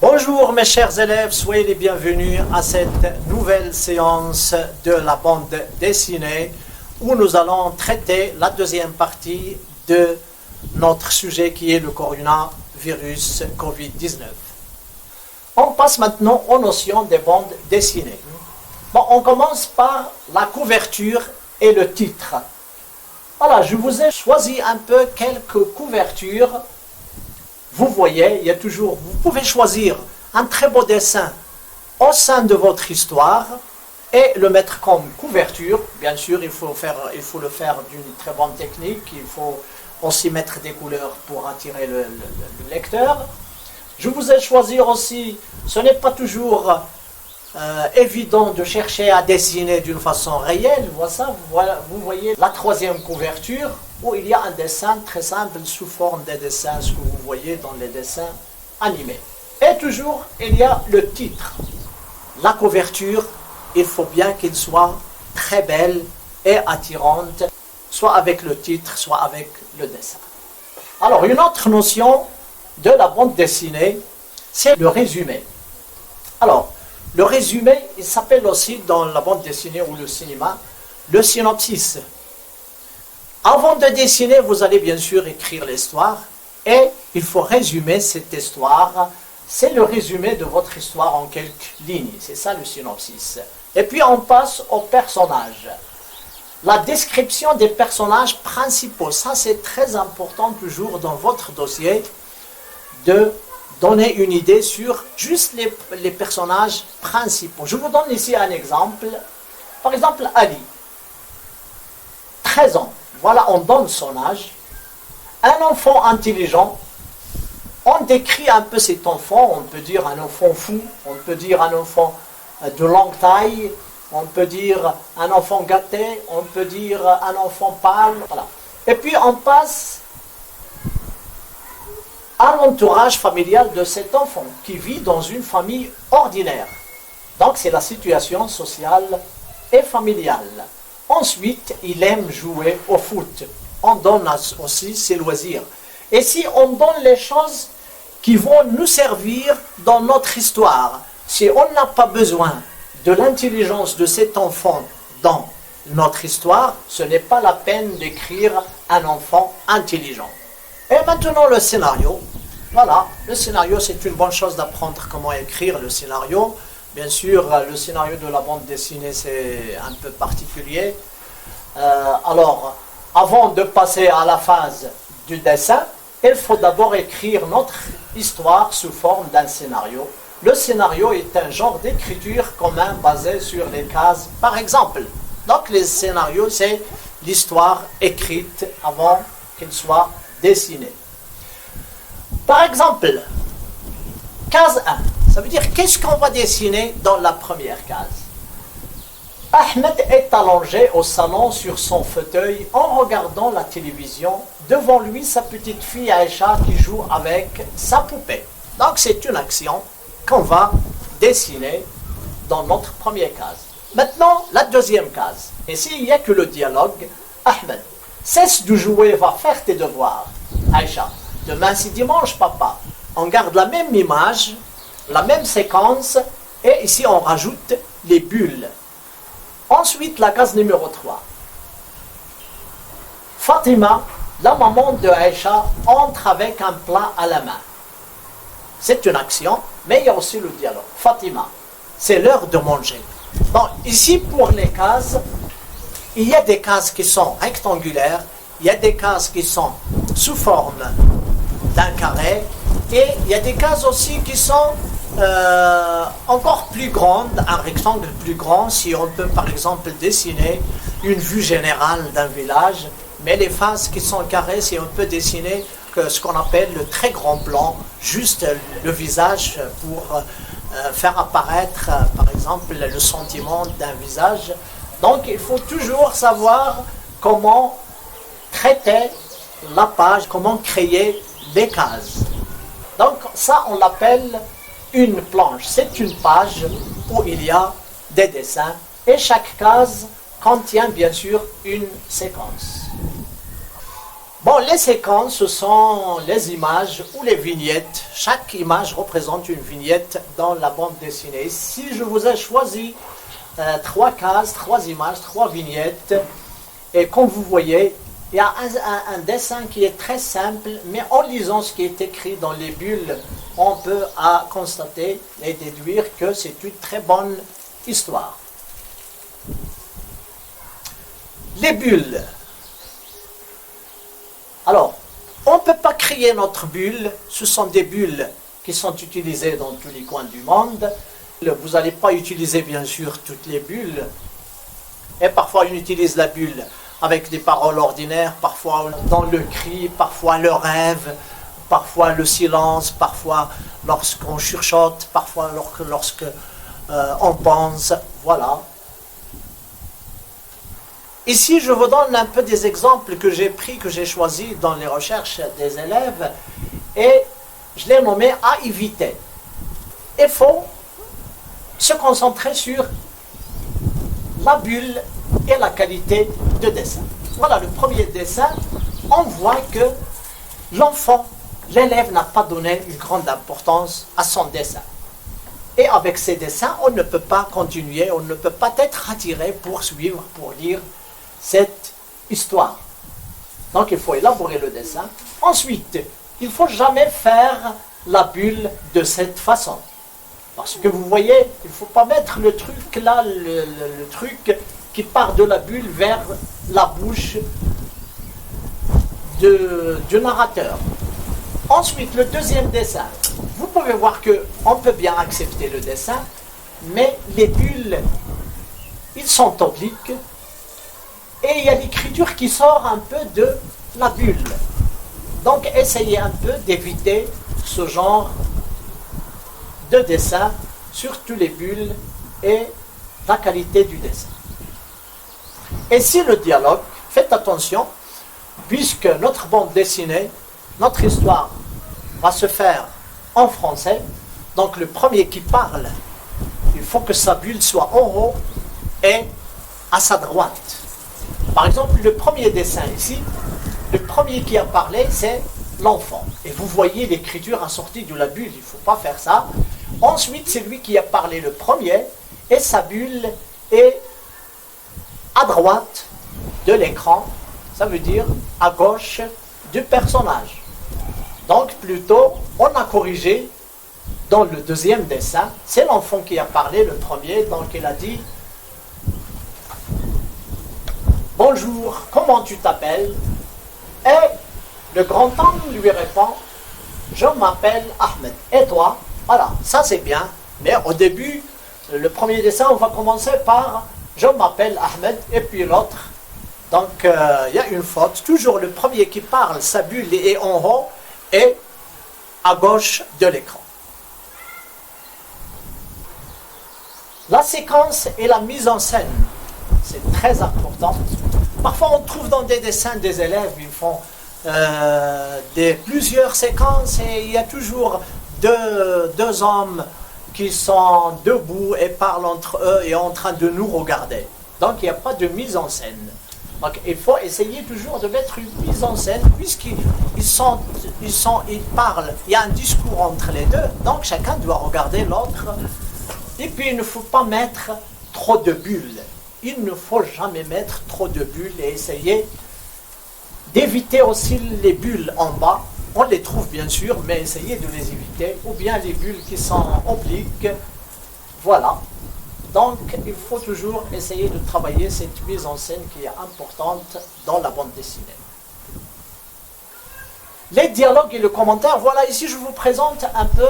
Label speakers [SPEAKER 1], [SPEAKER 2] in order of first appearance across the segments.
[SPEAKER 1] Bonjour mes chers élèves, soyez les bienvenus à cette nouvelle séance de la bande dessinée où nous allons traiter la deuxième partie de notre sujet qui est le coronavirus Covid-19. On passe maintenant aux notions des bandes dessinées. Bon, on commence par la couverture et le titre. Voilà, je vous ai choisi un peu quelques couvertures. Vous voyez, il y a toujours, vous pouvez choisir un très beau dessin au sein de votre histoire et le mettre comme couverture. Bien sûr, il faut le faire d'une très bonne technique. Il faut aussi mettre des couleurs pour attirer le lecteur. Je vous ai choisi aussi, ce n'est pas toujours évident de chercher à dessiner d'une façon réelle. Vous voyez la troisième couverture où il y a un dessin très simple sous forme des dessins, ce que vous voyez dans les dessins animés. Et toujours, il y a le titre. La couverture, il faut bien qu'il soit très belle et attirante, soit avec le titre, soit avec le dessin. Alors, une autre notion de la bande dessinée, c'est le résumé. Alors, le résumé, il s'appelle aussi dans la bande dessinée ou le cinéma, le synopsis. Avant de dessiner, vous allez bien sûr écrire l'histoire et il faut résumer cette histoire. C'est le résumé de votre histoire en quelques lignes. C'est ça le synopsis. Et puis on passe aux personnages. La description des personnages principaux, ça c'est très important toujours dans votre dossier de donner une idée sur juste les personnages principaux. Je vous donne ici un exemple. Par exemple, Ali, 13 ans. Voilà, on donne son âge. Un enfant intelligent, on décrit un peu cet enfant. On peut dire un enfant fou, on peut dire un enfant de longue taille, on peut dire un enfant gâté, on peut dire un enfant pâle. Voilà. Et puis on passe à l'entourage familial de cet enfant qui vit dans une famille ordinaire. Donc c'est la situation sociale et familiale. Ensuite, il aime jouer au foot. On donne aussi ses loisirs. Et si on donne les choses qui vont nous servir dans notre histoire, si on n'a pas besoin de l'intelligence de cet enfant dans notre histoire, ce n'est pas la peine d'écrire un enfant intelligent. Et maintenant le scénario. Voilà, le scénario, c'est une bonne chose d'apprendre comment écrire le scénario. Bien sûr, le scénario de la bande dessinée, c'est un peu particulier. Alors, avant de passer à la phase du dessin, il faut d'abord écrire notre histoire sous forme d'un scénario. Le scénario est un genre d'écriture commun basé sur les cases, par exemple. Donc, les scénarios, c'est l'histoire écrite avant qu'elle soit dessinée. Par exemple, case 1, ça veut dire qu'est-ce qu'on va dessiner dans la première case. Ahmed est allongé au salon sur son fauteuil en regardant la télévision. Devant lui, sa petite fille Aïcha qui joue avec sa poupée. Donc c'est une action qu'on va dessiner dans notre première case. Maintenant, la deuxième case. Ici, il n'y a que le dialogue. Ahmed, cesse de jouer, va faire tes devoirs. Aïcha, demain c'est dimanche, papa. On garde la même image, la même séquence, et ici on rajoute les bulles. Ensuite, la case numéro 3. Fatima, la maman de Aïcha, entre avec un plat à la main. C'est une action, mais il y a aussi le dialogue. Fatima, c'est l'heure de manger. Bon, ici pour les cases, il y a des cases qui sont rectangulaires, il y a des cases qui sont sous forme d'un carré, et il y a des cases aussi qui sont encore plus grandes, un rectangle plus grand, si on peut par exemple dessiner une vue générale d'un village, mais les faces qui sont carrées, si on peut dessiner ce qu'on appelle le très grand plan, juste le visage pour faire apparaître par exemple le sentiment d'un visage. Donc il faut toujours savoir comment traiter la page, comment créer des cases. Donc ça on l'appelle une planche. C'est une page où il y a des dessins et chaque case contient bien sûr une séquence. Bon, les séquences, ce sont les images ou les vignettes. Chaque image représente une vignette dans la bande dessinée. Si je vous ai choisi 3 cases, 3 images, 3 vignettes, et comme vous voyez, il y a un dessin qui est très simple, mais en lisant ce qui est écrit dans les bulles, on peut constater et déduire que c'est une très bonne histoire. Les bulles. Alors, on ne peut pas créer notre bulle. Ce sont des bulles qui sont utilisées dans tous les coins du monde. Vous n'allez pas utiliser bien sûr toutes les bulles. Et parfois on utilise la bulle avec des paroles ordinaires, parfois dans le cri, parfois le rêve, parfois le silence, parfois lorsqu'on chuchote, parfois lorsque on pense. Voilà. Ici, je vous donne un peu des exemples que j'ai pris, que j'ai choisis dans les recherches des élèves, et je les ai nommés à éviter. Il faut se concentrer sur la bulle et la qualité de dessin. Voilà le premier dessin. On voit que l'enfant, l'élève n'a pas donné une grande importance à son dessin. Et avec ces dessins, on ne peut pas continuer, on ne peut pas être attiré pour suivre, pour lire cette histoire. Donc il faut élaborer le dessin. Ensuite, il ne faut jamais faire la bulle de cette façon. Parce que vous voyez, il ne faut pas mettre le truc là, le truc qui part de la bulle vers la bouche du narrateur. Ensuite, le deuxième dessin. Vous pouvez voir qu'on peut bien accepter le dessin, mais les bulles, ils sont obliques, et il y a l'écriture qui sort un peu de la bulle. Donc, essayez un peu d'éviter ce genre de dessin, surtout les bulles et la qualité du dessin. Et si le dialogue, faites attention, puisque notre bande dessinée, notre histoire va se faire en français, donc le premier qui parle, il faut que sa bulle soit en haut et à sa droite. Par exemple, le premier dessin ici, le premier qui a parlé, c'est l'enfant. Et vous voyez l'écriture assortie de la bulle, il ne faut pas faire ça. Ensuite, c'est lui qui a parlé le premier, et sa bulle est à droite de l'écran, ça veut dire à gauche du personnage. Donc, plutôt, on a corrigé dans le deuxième dessin, c'est l'enfant qui a parlé le premier, donc il a dit « Bonjour, comment tu t'appelles ?» Et le grand homme lui répond « Je m'appelle Ahmed. Et toi ?» Voilà, ça c'est bien. Mais au début, le premier dessin, on va commencer par « Je m'appelle Ahmed » et puis l'autre. Donc, il y a une faute. Toujours le premier qui parle, sa bulle est en haut et à gauche de l'écran. La séquence et la mise en scène, c'est très important. Parfois, on trouve dans des dessins des élèves, ils font plusieurs séquences et il y a toujours deux hommes qui sont debout et parlent entre eux et en train de nous regarder. Donc, il n'y a pas de mise en scène. Donc, il faut essayer toujours de mettre une mise en scène, puisqu'ils parlent, il y a un discours entre les deux, donc chacun doit regarder l'autre. Et puis, il ne faut pas mettre trop de bulles. Il ne faut jamais mettre trop de bulles et essayer d'éviter aussi les bulles en bas. On les trouve bien sûr, mais essayez de les éviter. Ou bien les bulles qui sont obliques. Voilà. Donc, il faut toujours essayer de travailler cette mise en scène qui est importante dans la bande dessinée. Les dialogues et le commentaire, voilà, ici je vous présente un peu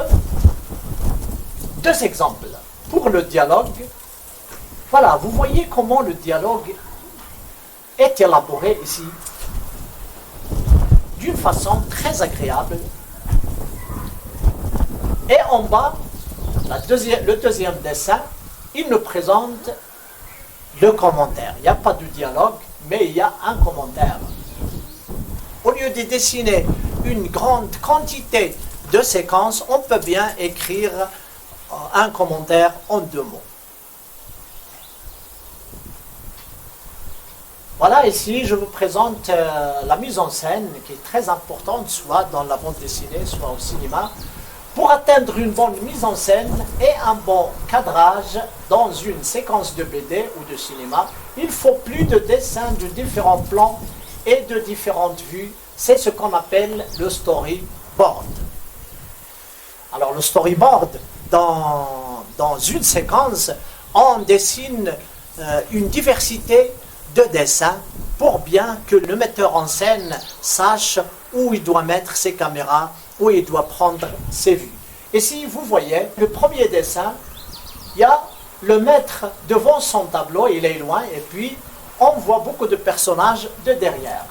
[SPEAKER 1] 2 exemples. Pour le dialogue, voilà, vous voyez comment le dialogue est élaboré ici d'une façon très agréable. Et en bas, le deuxième dessin, il nous présente le commentaire. Il n'y a pas de dialogue, mais il y a un commentaire. Au lieu de dessiner une grande quantité de séquences, on peut bien écrire un commentaire en 2 mots. Voilà, ici je vous présente la mise en scène qui est très importante, soit dans la bande dessinée, soit au cinéma. Pour atteindre une bonne mise en scène et un bon cadrage dans une séquence de BD ou de cinéma, il faut plus de dessins de différents plans et de différentes vues. C'est ce qu'on appelle le storyboard. Alors le storyboard, dans une séquence, on dessine une diversité de dessins pour bien que le metteur en scène sache où il doit mettre ses caméras, où il doit prendre ses vues. Et si vous voyez, le premier dessin, il y a le maître devant son tableau, il est loin, et puis on voit beaucoup de personnages de derrière.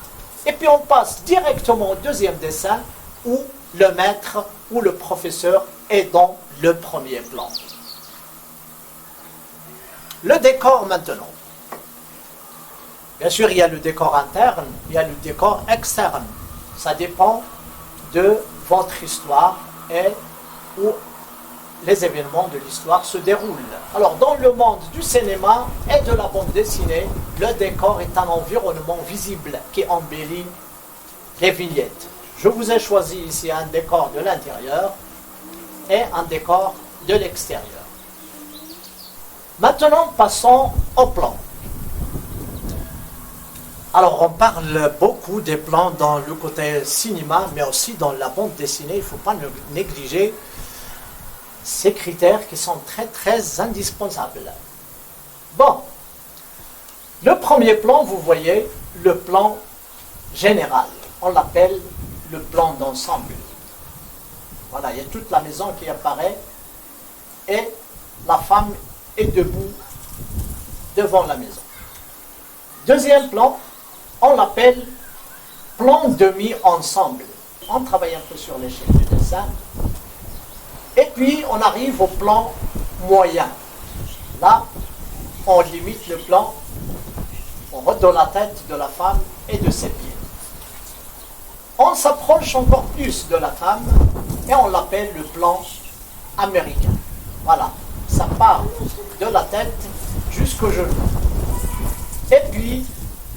[SPEAKER 1] Et puis on passe directement au deuxième dessin, où le maître ou le professeur est dans le premier plan. Le décor maintenant. Bien sûr, il y a le décor interne, il y a le décor externe. Ça dépend de votre histoire et où les événements de l'histoire se déroulent. Alors, dans le monde du cinéma et de la bande dessinée, le décor est un environnement visible qui embellit les vignettes. Je vous ai choisi ici un décor de l'intérieur et un décor de l'extérieur. Maintenant, passons au plan. Alors, on parle beaucoup des plans dans le côté cinéma, mais aussi dans la bande dessinée. Il ne faut pas négliger ces critères qui sont très, très indispensables. Bon, le premier plan, vous voyez, le plan général. On l'appelle le plan d'ensemble. Voilà, il y a toute la maison qui apparaît et la femme est debout devant la maison. Deuxième plan, on l'appelle plan demi-ensemble. On travaille un peu sur l'échelle du dessin. Et puis, on arrive au plan moyen. Là, on limite le plan, on redonne la tête de la femme et de ses pieds. On s'approche encore plus de la femme et on l'appelle le plan américain. Voilà, ça part de la tête jusqu'au genou. Et puis,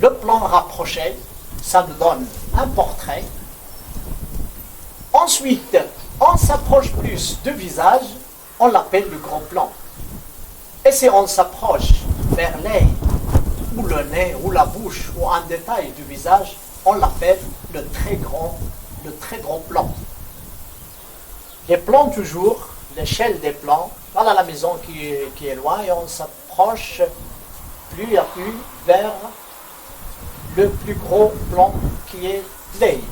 [SPEAKER 1] le plan rapproché, ça nous donne un portrait. Ensuite, on s'approche plus du visage, on l'appelle le gros plan. Et si on s'approche vers l'œil, ou le nez, ou la bouche, ou un détail du visage, on l'appelle le très gros plan. Les plans toujours, l'échelle des plans, voilà la maison qui est loin, et on s'approche plus à plus vers le plus gros plan qui est l'œil.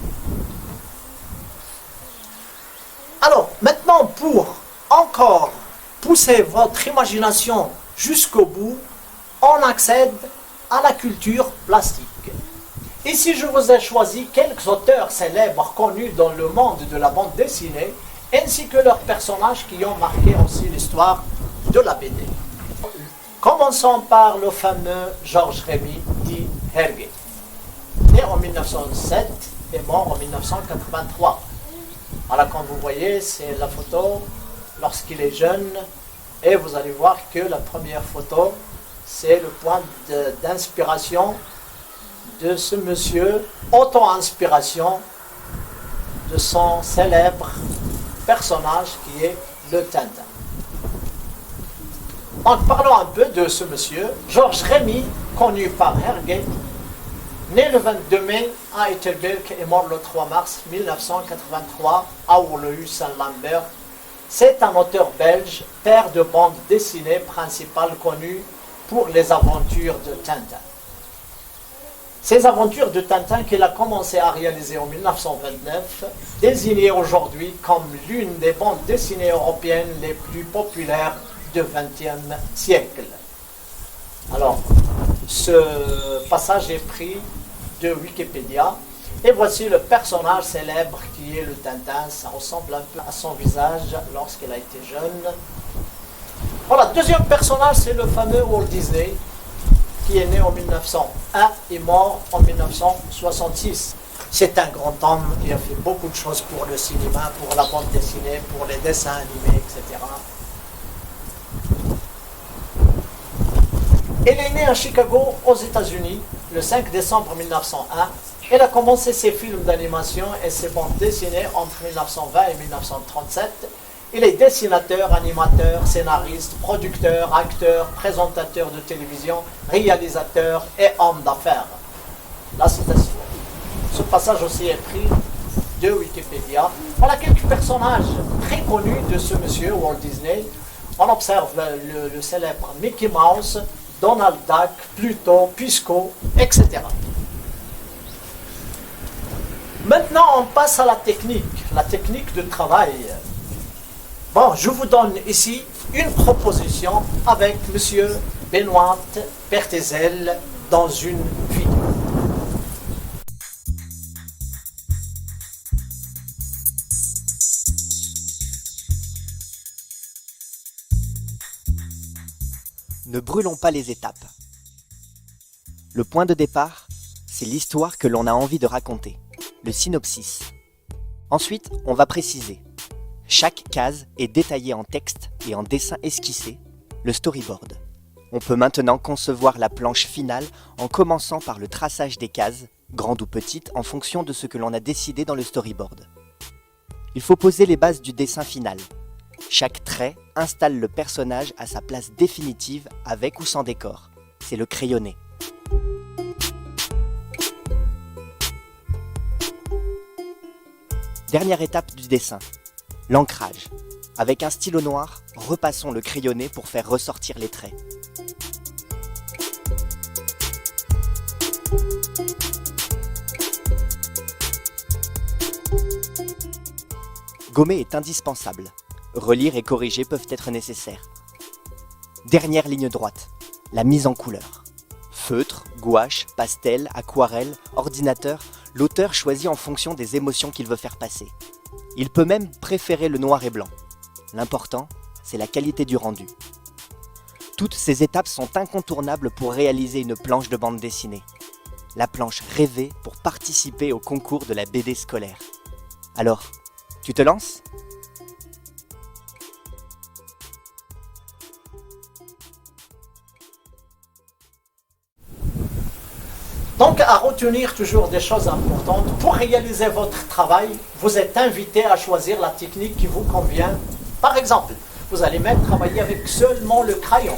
[SPEAKER 1] Alors, maintenant, pour encore pousser votre imagination jusqu'au bout, on accède à la culture plastique. Ici, je vous ai choisi quelques auteurs célèbres connus dans le monde de la bande dessinée, ainsi que leurs personnages qui ont marqué aussi l'histoire de la BD. Commençons par le fameux Georges Rémy, dit Hergé, né en 1907 et mort en 1983. Voilà, comme vous voyez, c'est la photo lorsqu'il est jeune, et vous allez voir que la première photo, c'est le point d'inspiration de ce monsieur, auto-inspiration de son célèbre personnage qui est le Tintin. En parlant un peu de ce monsieur, Georges Rémy, connu par Hergé, né le 22 mai à Ettelberg et mort le 3 mars 1983 à Orlehus-Saint-Lambert, c'est un auteur belge, père de bande dessinée principale connu pour les aventures de Tintin. Ces aventures de Tintin qu'il a commencé à réaliser en 1929, désignées aujourd'hui comme l'une des bandes dessinées européennes les plus populaires du XXe siècle. Alors, ce passage est pris de Wikipédia, et voici le personnage célèbre qui est le Tintin. Ça ressemble un peu à son visage lorsqu'il a été jeune. Voilà, deuxième personnage, c'est le fameux Walt Disney, qui est né en 1901 et mort en 1966. C'est un grand homme, il a fait beaucoup de choses pour le cinéma, pour la bande dessinée, pour les dessins animés, etc. Il est né à Chicago, aux États-Unis, le 5 décembre 1901. Elle a commencé ses films d'animation et ses bandes dessinées entre 1920 et 1937. Il est dessinateur, animateur, scénariste, producteur, acteur, présentateur de télévision, réalisateur et homme d'affaires. La citation. Ce passage aussi est pris de Wikipédia. Voilà quelques personnages très connus de ce monsieur Walt Disney. On observe le célèbre Mickey Mouse, Donald Duck, Pluto, Pisco, etc. Maintenant, on passe à la technique de travail. Bon, je vous donne ici une proposition avec M. Benoît Berthézel dans une vidéo.
[SPEAKER 2] Ne brûlons pas les étapes. Le point de départ, c'est l'histoire que l'on a envie de raconter, le synopsis. Ensuite, on va préciser. Chaque case est détaillée en texte et en dessin esquissé, le storyboard. On peut maintenant concevoir la planche finale en commençant par le traçage des cases, grandes ou petites, en fonction de ce que l'on a décidé dans le storyboard. Il faut poser les bases du dessin final. Chaque trait installe le personnage à sa place définitive avec ou sans décor. C'est le crayonné. Dernière étape du dessin, l'ancrage. Avec un stylo noir, repassons le crayonné pour faire ressortir les traits. Gommer est indispensable. Relire et corriger peuvent être nécessaires. Dernière ligne droite, la mise en couleur. Feutre, gouache, pastel, aquarelle, ordinateur, l'auteur choisit en fonction des émotions qu'il veut faire passer. Il peut même préférer le noir et blanc. L'important, c'est la qualité du rendu. Toutes ces étapes sont incontournables pour réaliser une planche de bande dessinée. La planche rêvée pour participer au concours de la BD scolaire. Alors, tu te lances ?
[SPEAKER 1] Donc, à retenir toujours des choses importantes. Pour réaliser votre travail, vous êtes invité à choisir la technique qui vous convient. Par exemple, vous allez même travailler avec seulement le crayon.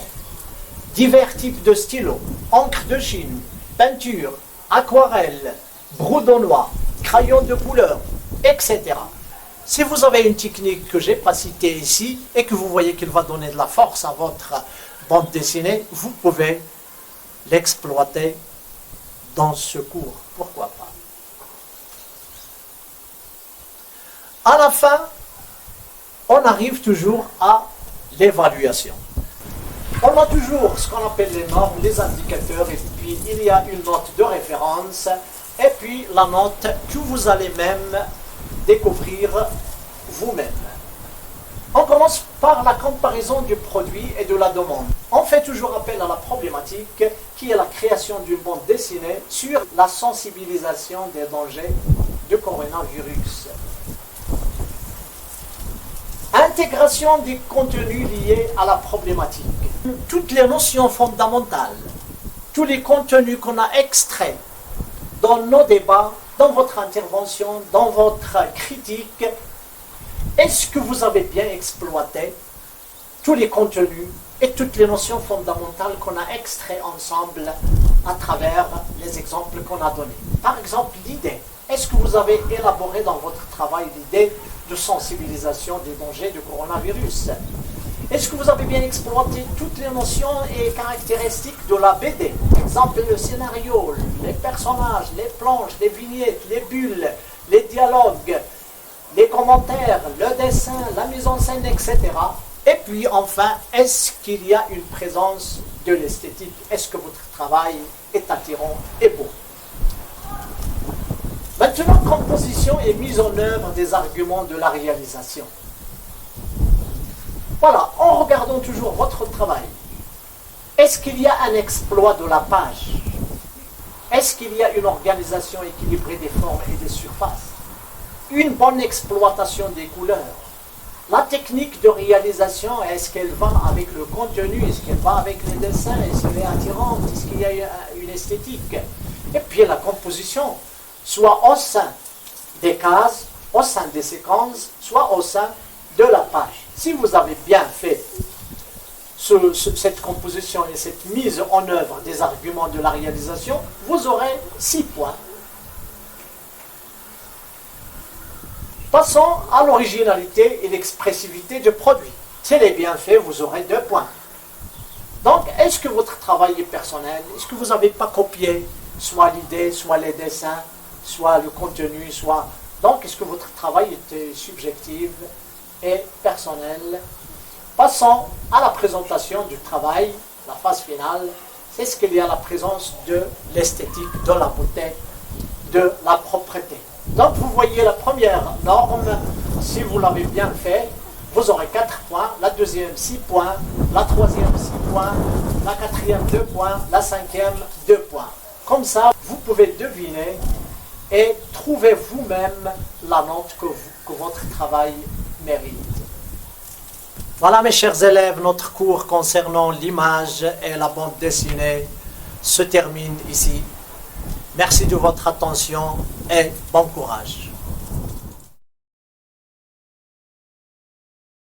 [SPEAKER 1] Divers types de stylos, encre de Chine, peinture, aquarelle, broudonnois, crayon de couleur, etc. Si vous avez une technique que je n'ai pas citée ici et que vous voyez qu'elle va donner de la force à votre bande dessinée, vous pouvez l'exploiter dans ce cours, pourquoi pas. À la fin, on arrive toujours à l'évaluation. On a toujours ce qu'on appelle les normes, les indicateurs, et puis il y a une note de référence, et puis la note que vous allez même découvrir vous-même. On commence par la comparaison du produit et de la demande. On fait toujours appel à la problématique qui est la création d'une bande dessinée sur la sensibilisation des dangers du coronavirus. Intégration des contenus liés à la problématique. Toutes les notions fondamentales, tous les contenus qu'on a extraits dans nos débats, dans votre intervention, dans votre critique, est-ce que vous avez bien exploité tous les contenus et toutes les notions fondamentales qu'on a extraits ensemble à travers les exemples qu'on a donnés? Par exemple, l'idée. Est-ce que vous avez élaboré dans votre travail l'idée de sensibilisation des dangers du coronavirus? Est-ce que vous avez bien exploité toutes les notions et caractéristiques de la BD? Par exemple, le scénario, les personnages, les planches, les vignettes, les bulles, les dialogues, les commentaires, le dessin, la mise en scène, etc. Et puis enfin, est-ce qu'il y a une présence de l'esthétique? Est-ce que votre travail est attirant et beau? Maintenant, composition et mise en œuvre des arguments de la réalisation. Voilà, en regardant toujours votre travail, est-ce qu'il y a un exploit de la page? Est-ce qu'il y a une organisation équilibrée des formes et des surfaces? Une bonne exploitation des couleurs? La technique de réalisation, est-ce qu'elle va avec le contenu? Est-ce qu'elle va avec les dessins? Est-ce qu'elle est attirante? Est-ce qu'il y a une esthétique? Et puis la composition, soit au sein des cases, au sein des séquences, soit au sein de la page. Si vous avez bien fait cette composition et cette mise en œuvre des arguments de la réalisation, vous aurez 6 points. Passons à l'originalité et l'expressivité du produit. S'il est bien fait, vous aurez 2 points. Donc, est-ce que votre travail est personnel? Est-ce que vous n'avez pas copié soit l'idée, soit les dessins, soit le contenu, soit... Donc, est-ce que votre travail était subjectif et personnel? Passons à la présentation du travail, la phase finale. C'est ce qu'il y a la présence de l'esthétique, de la beauté, de la propreté. Donc, vous voyez la première norme, si vous l'avez bien fait, vous aurez 4 points, la deuxième 6 points, la troisième 6 points, la quatrième 2 points, la cinquième 2 points. Comme ça, vous pouvez deviner et trouver vous-même la note que votre travail mérite. Voilà mes chers élèves, notre cours concernant l'image et la bande dessinée se termine ici. Merci de votre attention et bon courage.